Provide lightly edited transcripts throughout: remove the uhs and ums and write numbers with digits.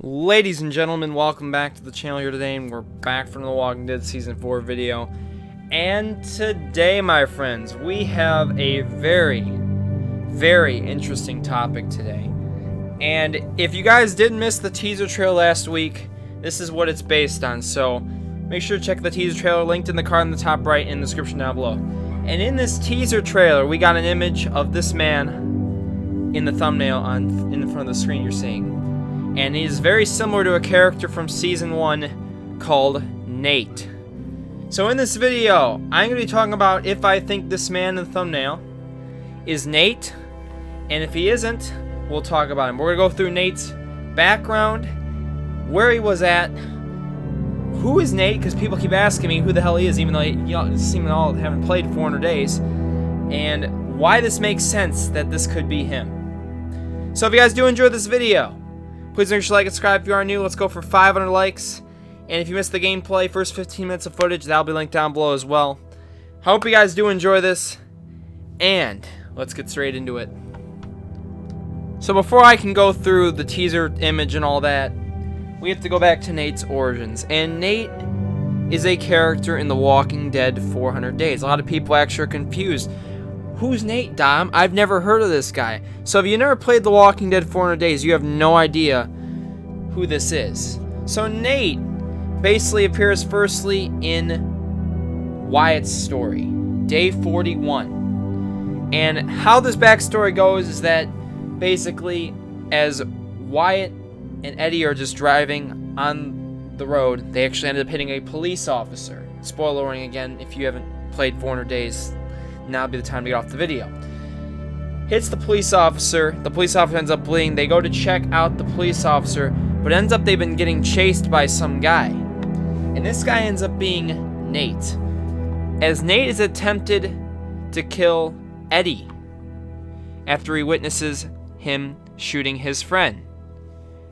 Ladies and gentlemen, welcome back to the channel here today, and we're back from The Walking Dead Season 4 video. And today, my friends, we have a very interesting topic today. And if you guys didn't miss the teaser trailer last week, this is what it's based on. So make sure to check the teaser trailer linked in the card in the top right and in the description down below. And in this teaser trailer, we got an image of this man in the thumbnail in front of the screen you're seeing. And he is very similar to a character from Season 1 called Nate. So in this video, I'm going to be talking about if I think this man in the thumbnail is Nate. And if he isn't, we'll talk about him. We're going to go through Nate's background, where he was at, who is Nate, because people keep asking me who the hell he is, even though you seem to all haven't played 400 days, and why this makes sense that this could be him. So if you guys do enjoy this video, please make sure to like and subscribe if you are new. Let's go for 500 likes. And if you missed the gameplay, first 15 minutes of footage, that'll be linked down below as well. Hope you guys do enjoy this. And let's get straight into it. So before I can go through the teaser image and all that, we have to go back to Nate's origins. And Nate is a character in The Walking Dead 400 Days. A lot of people actually are confused. Who's Nate, Dom? I've never heard of this guy. So if you never played The Walking Dead 400 Days, you have no idea who this is. So Nate basically appears firstly in Wyatt's story, day 41. And how this backstory goes is that basically as Wyatt and Eddie are just driving on the road, they actually ended up hitting a police officer. Spoiler warning again, if you haven't played 400 Days, now would be the time to get off the video. Hits the police officer ends up bleeding. They go to check out the police officer, but it ends up they've been getting chased by some guy. And this guy ends up being Nate. As Nate is attempted to kill Eddie after he witnesses him shooting his friend.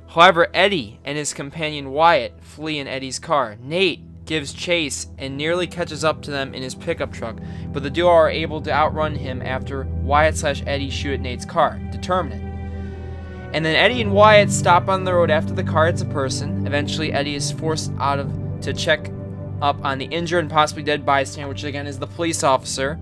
However, Eddie and his companion Wyatt flee in Eddie's car. Nate gives chase and nearly catches up to them in his pickup truck, but the duo are able to outrun him after Wyatt/Eddie shoot at Nate's car, determinant. And then Eddie and Wyatt stop on the road after the car hits a person. Eventually, Eddie is forced out to check up on the injured and possibly dead bystander, which again is the police officer,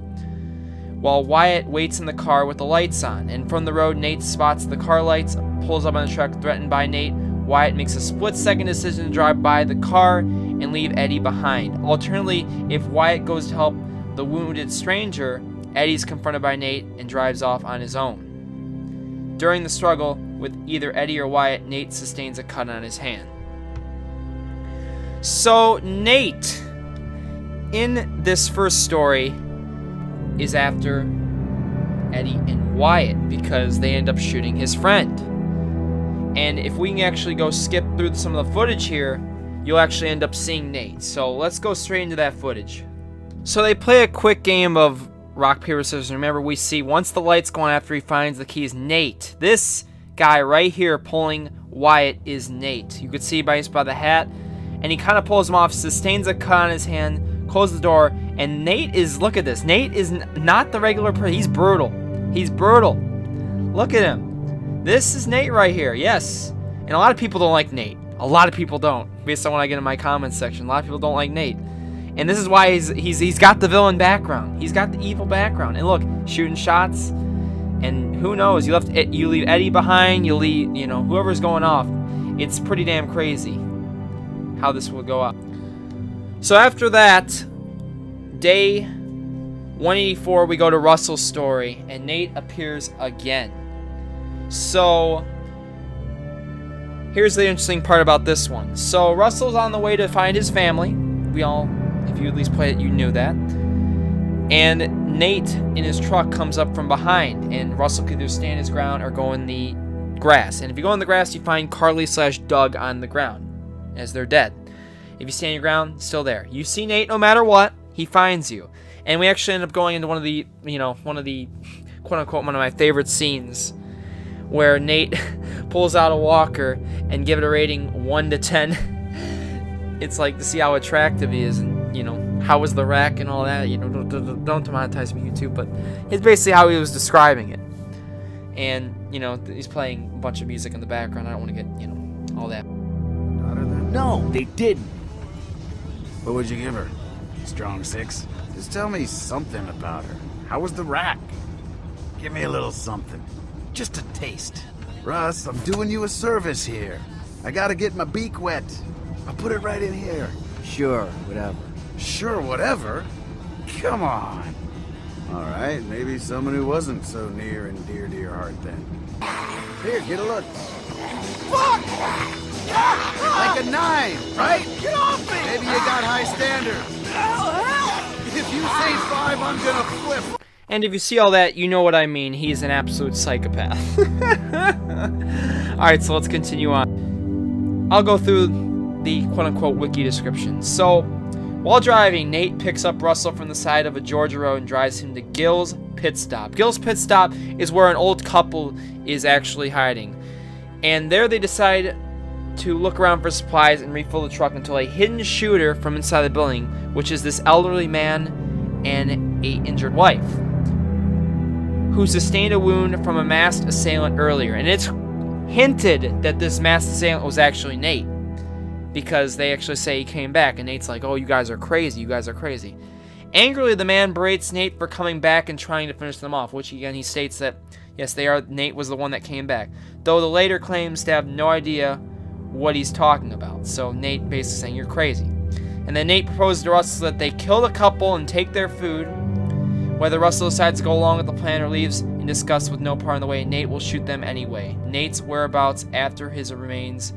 while Wyatt waits in the car with the lights on. And from the road, Nate spots the car lights, pulls up on the truck, threatened by Nate. Wyatt makes a split-second decision to drive by the car and leave Eddie behind. Alternately, if Wyatt goes to help the wounded stranger, Eddie's confronted by Nate and drives off on his own. During the struggle with either Eddie or Wyatt, Nate sustains a cut on his hand. So Nate, in this first story, is after Eddie and Wyatt because they end up shooting his friend. And if we can actually go skip through some of the footage here, you'll actually end up seeing Nate. So let's go straight into that footage. So they play a quick game of rock, paper, scissors. Remember, we see once the lights go on after he finds the keys, Nate. This guy right here pulling Wyatt is Nate. You could see by the hat. And he kind of pulls him off, sustains a cut on his hand, closes the door. And Nate is, look at this. Nate is not the regular person. He's brutal. He's brutal. Look at him. This is Nate right here, yes. And a lot of people don't like Nate. A lot of people don't, based on what I get in my comments section. A lot of people don't like Nate. And this is why he's got the villain background. He's got the evil background. And look, shooting shots. And who knows, you leave Eddie behind, you leave, whoever's going off. It's pretty damn crazy how this will go up. So after that, day 184, we go to Russell's story, and Nate appears again. So here's the interesting part about this one. So Russell's on the way to find his family. We all, if you at least played it, you knew that. And Nate in his truck comes up from behind, and Russell could either stand his ground or go in the grass. And if you go in the grass, you find Carly/Doug on the ground as they're dead. If you stand your ground, still there. You see Nate no matter what, he finds you. And we actually end up going into one of the quote-unquote one of my favorite scenes, where Nate pulls out a walker and give it a rating 1 to 10. It's like to see how attractive he is, and how was the wreck and all that. Don't demonetize me, YouTube, but it's basically how he was describing it. And he's playing a bunch of music in the background. I don't want to get all that. No, they didn't. What would you give her? Strong 6? Just tell me something about her. How was the rack? Give me a little something. Just a taste. Russ, I'm doing you a service here. I gotta get my beak wet. I'll put it right in here. Sure, whatever. Sure, whatever? Come on. Alright, maybe someone who wasn't so near and dear to your heart then. Here, get a look. Fuck! Like a 9, right? Get off me! Maybe you got high standards. Help! If you say 5, I'm gonna flip. And if you see all that, you know what I mean. He's an absolute psychopath. Alright, so let's continue on. I'll go through the quote-unquote wiki description. So, while driving, Nate picks up Russell from the side of a Georgia road and drives him to Gil's Pit Stop. Gil's Pit Stop is where an old couple is actually hiding. And there they decide to look around for supplies and refill the truck until a hidden shooter from inside the building, which is this elderly man and a injured wife, who sustained a wound from a masked assailant earlier. And it's hinted that this masked assailant was actually Nate, because they actually say he came back, and Nate's like, oh, you guys are crazy, you guys are crazy. Angrily, the man berates Nate for coming back and trying to finish them off, which again, he states that, yes, Nate was the one that came back, though the later claims to have no idea what he's talking about. So Nate basically saying, you're crazy. And then Nate proposes to Russell that they kill the couple and take their food. Whether Russell decides to go along with the plan or leaves in disgust with no part in the way, Nate will shoot them anyway. Nate's whereabouts after his remains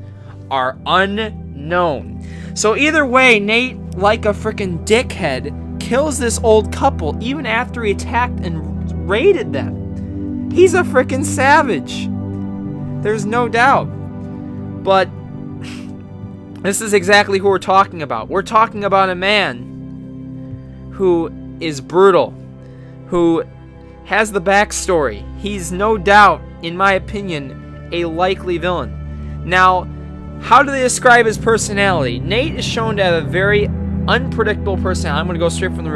are unknown. So either way, Nate, like a freaking dickhead, kills this old couple even after he attacked and raided them. He's a freaking savage. There's no doubt. But this is exactly who we're talking about. We're talking about a man who is brutal, who has the backstory. He's no doubt, in my opinion, a likely villain. Now, how do they describe his personality? Nate is shown to have a very unpredictable personality. I'm going to go straight from the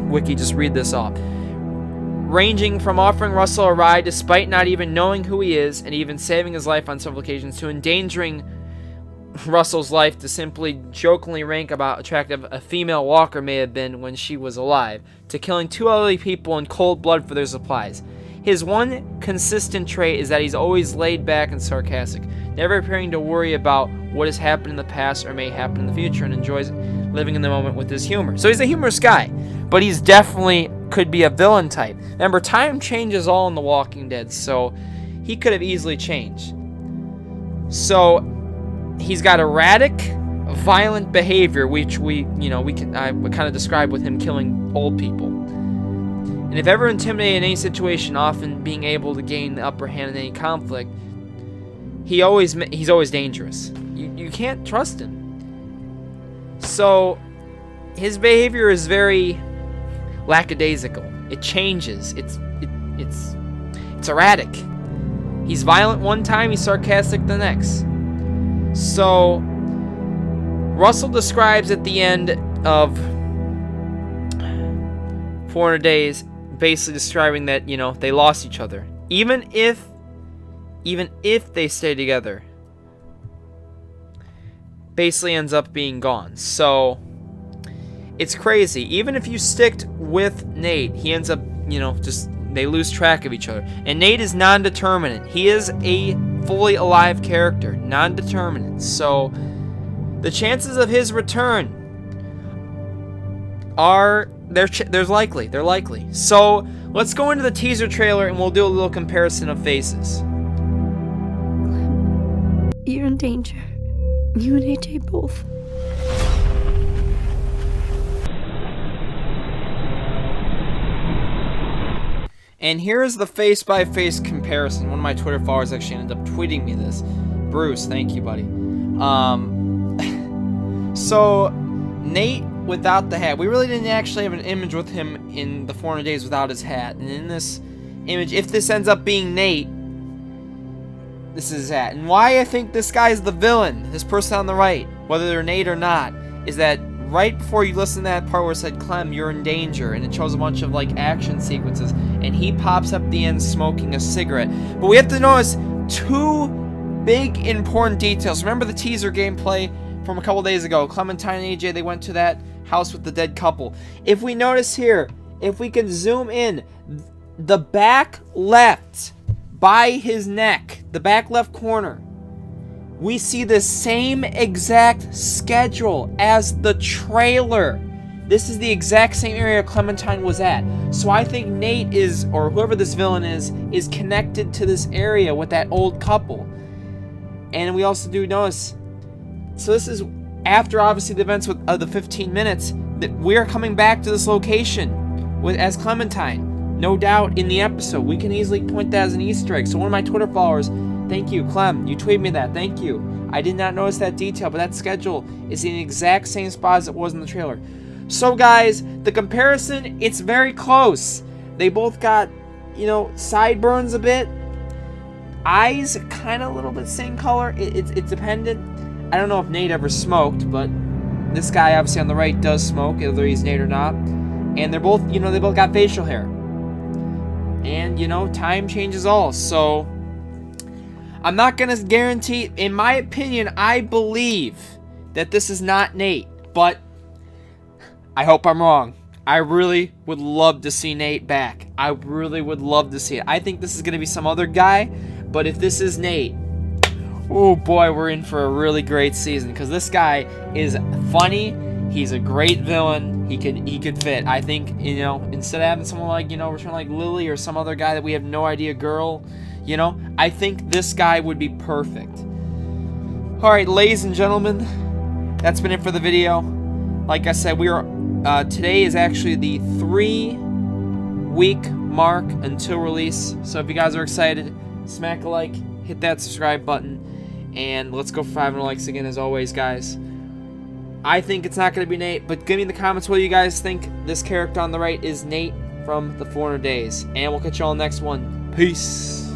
wiki, just read this off. Ranging from offering Russell a ride despite not even knowing who he is, and even saving his life on several occasions, to endangering Russell's life to simply jokingly rank about attractive a female walker may have been when she was alive, to killing 2 elderly people in cold blood for their supplies. His one consistent trait is that he's always laid back and sarcastic, never appearing to worry about what has happened in the past or may happen in the future, and enjoys living in the moment with his humor. So he's a humorous guy, but he's definitely could be a villain type. Remember, time changes all in The Walking Dead, so he could have easily changed. So he's got erratic, violent behavior, which I would kind of describe with him killing old people. And if ever intimidated in any situation, often being able to gain the upper hand in any conflict, he's always dangerous. You can't trust him. So his behavior is very lackadaisical. It changes. It's erratic. He's violent one time, he's sarcastic the next. So Russell describes at the end of 400 Days, basically describing that, they lost each other. Even if they stay together, basically ends up being gone. So it's crazy. Even if you stick with Nate, he ends up, they lose track of each other. And Nate is non-determinate. He is a fully alive character, non-determinate. So the chances of his return are they're likely. So let's go into the teaser trailer and we'll do a little comparison of faces. You're in danger. You and AJ both. And here is the face-by-face comparison. One of my Twitter followers actually ended up tweeting me this. Bruce, thank you, buddy. So, Nate without the hat. We really didn't actually have an image with him in the 400 Days without his hat. And in this image, if this ends up being Nate, this is his hat. And why I think this guy's the villain, this person on the right, whether they're Nate or not, is that right before you listen to that part where it said, Clem, you're in danger, and it shows a bunch of, action sequences, and he pops up at the end smoking a cigarette. But we have to notice 2 big important details. Remember the teaser gameplay from a couple days ago? Clementine and AJ, they went to that house with the dead couple. If we notice here, if we can zoom in, the back left by his neck, the back left corner, we see the same exact schedule as the trailer. This is the exact same area Clementine was at. So I think Nate is, or whoever this villain is connected to this area with that old couple. And we also do notice, so this is after obviously the events of the 15 minutes, that we're coming back to this location as Clementine. No doubt in the episode. We can easily point that as an Easter egg. So one of my Twitter followers, thank you, Clem, you tweeted me that, thank you. I did not notice that detail, but that schedule is in the exact same spot as it was in the trailer. So guys, the comparison, it's very close. They both got, sideburns a bit. Eyes, kind of a little bit same color. It's dependent. I don't know if Nate ever smoked, but this guy obviously on the right does smoke, whether he's Nate or not. And they're both, they both got facial hair. And, time changes all. So, I'm not going to guarantee, in my opinion, I believe that this is not Nate. But, I hope I'm wrong. I really would love to see Nate back. I really would love to see it. I think this is going to be some other guy. But if this is Nate, oh boy, we're in for a really great season. Because this guy is funny. He's a great villain. He could fit. I think, instead of having someone like, return like Lily or some other guy that we have no idea girl, I think this guy would be perfect. Alright, ladies and gentlemen, that's been it for the video. Like I said, today is actually the 3-week mark until release. So if you guys are excited, smack a like, hit that subscribe button, and let's go for 500 likes again as always, guys. I think it's not going to be Nate, but give me in the comments what you guys think this character on the right is Nate from the 400 Days. And we'll catch you all in the next one. Peace.